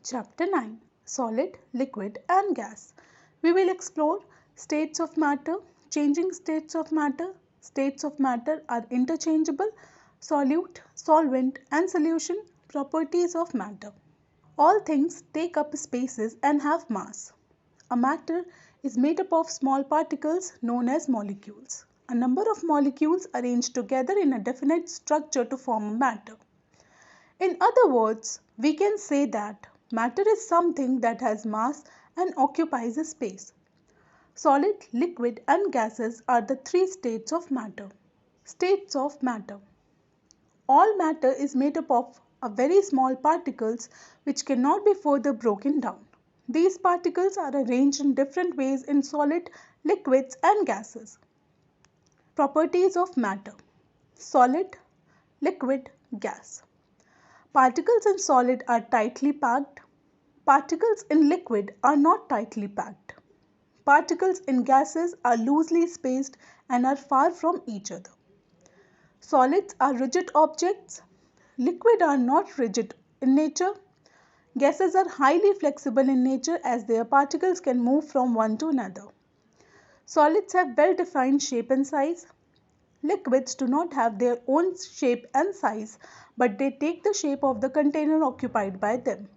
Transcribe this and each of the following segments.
Chapter 9: Solid, Liquid and Gas. We will explore states of matter, changing states of matter. States of matter are interchangeable, solute, solvent and solution. Properties of matter. All things take up spaces and have mass. A matter is made up of small particles known as molecules. A number of molecules arranged together in a definite structure to form a matter. In other words, we can say that matter is something that has mass and occupies a space. Solid, liquid and gases are the three states of matter. States of matter. All matter is made up of a very small particles which cannot be further broken down. These particles are arranged in different ways in solid, liquids and gases. Properties of matter. Solid, liquid, gas. Particles in solid are tightly packed. Particles in liquid are not tightly packed. Particles in gases are loosely spaced and are far from each other. Solids are rigid objects. Liquid are not rigid in nature. Gases are highly flexible in nature as their particles can move from one to another. Solids have well-defined shape and size. Liquids do not have their own shape and size, but they take the shape of the container occupied by them.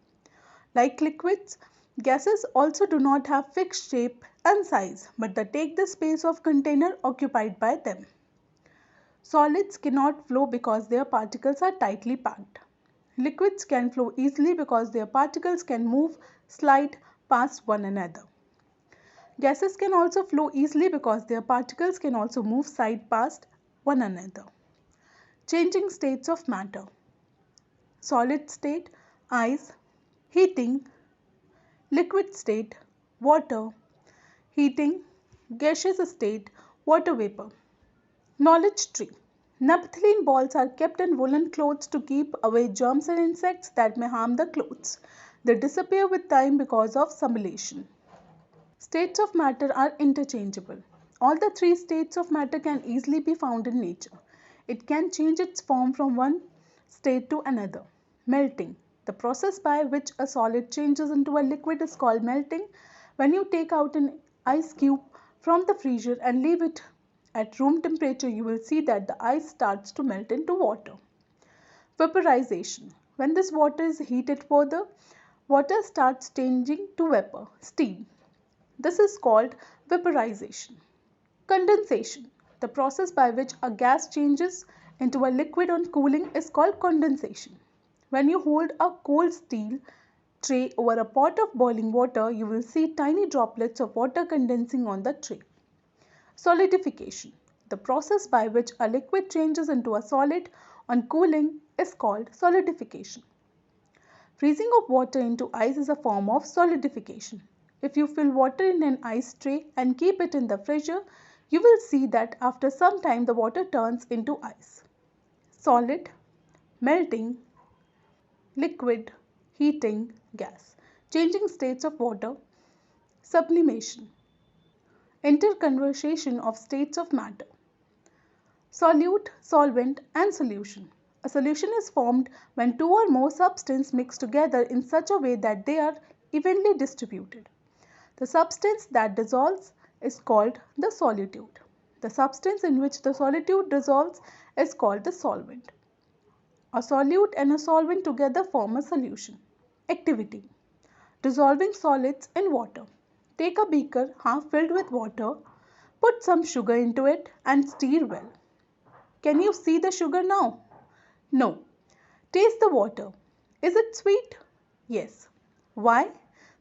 Like liquids, gases also do not have fixed shape and size, but they take the space of container occupied by them. Solids cannot flow because their particles are tightly packed. Liquids can flow easily because their particles can move, slide past one another. Gases can also flow easily because their particles can also move, slide past one another. Changing states of matter. Solid state, ice, heating. Liquid state, water, heating. Gaseous state, water vapor. Knowledge tree. Naphthalene balls are kept in woolen clothes to keep away germs and insects that may harm the clothes. They disappear with time because of sublimation. States of matter are interchangeable. All the three states of matter can easily be found in nature. It can change its form from one state to another. Melting. The process by which a solid changes into a liquid is called melting. When you take out an ice cube from the freezer and leave it at room temperature, you will see that the ice starts to melt into water. Vaporization. When this water is heated further, water starts changing to vapor, steam. This is called vaporization. Condensation. The process by which a gas changes into a liquid on cooling is called condensation. When you hold a cold steel tray over a pot of boiling water, you will see tiny droplets of water condensing on the tray. Solidification. The process by which a liquid changes into a solid on cooling is called solidification. Freezing of water into ice is a form of solidification. If you fill water in an ice tray and keep it in the freezer, you will see that after some time the water turns into ice. Solid, melting, liquid, heating, gas. Changing states of water. Sublimation. Interconversion of states of matter. Solute, solvent and solution. A solution is formed when two or more substances mix together in such a way that they are evenly distributed. The substance that dissolves is called the solute. The substance in which the solute dissolves is called the solvent. A solute and a solvent together form a solution. Activity. Dissolving solids in water. Take a beaker half filled with water, put some sugar into it and stir well. Can you see the sugar now? No. Taste the water. Is it sweet? Yes. Why?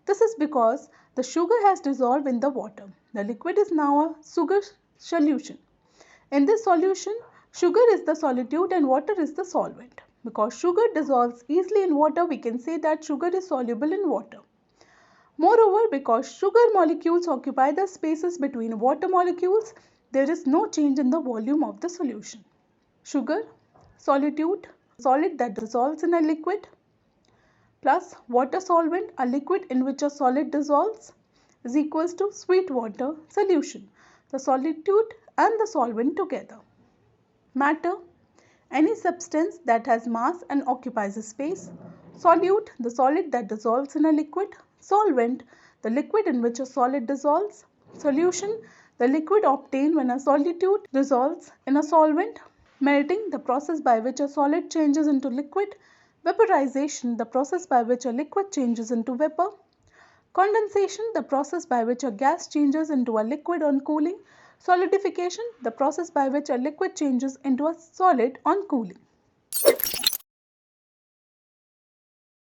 This is because the sugar has dissolved in the water. The liquid is now a sugar solution. In this solution, sugar is the solute and water is the solvent. Because sugar dissolves easily in water, we can say that sugar is soluble in water. Moreover, because sugar molecules occupy the spaces between water molecules, there is no change in the volume of the solution. Sugar, solute, solid that dissolves in a liquid, plus water solvent, a liquid in which a solid dissolves, is equals to sweet water solution. The solute and the solvent together. Matter, any substance that has mass and occupies a space. Solute, the solid that dissolves in a liquid. Solvent, the liquid in which a solid dissolves. Solution, the liquid obtained when a solute dissolves in a solvent. Melting, the process by which a solid changes into liquid. Vaporization, the process by which a liquid changes into vapor. Condensation, the process by which a gas changes into a liquid on cooling. Solidification, the process by which a liquid changes into a solid on cooling.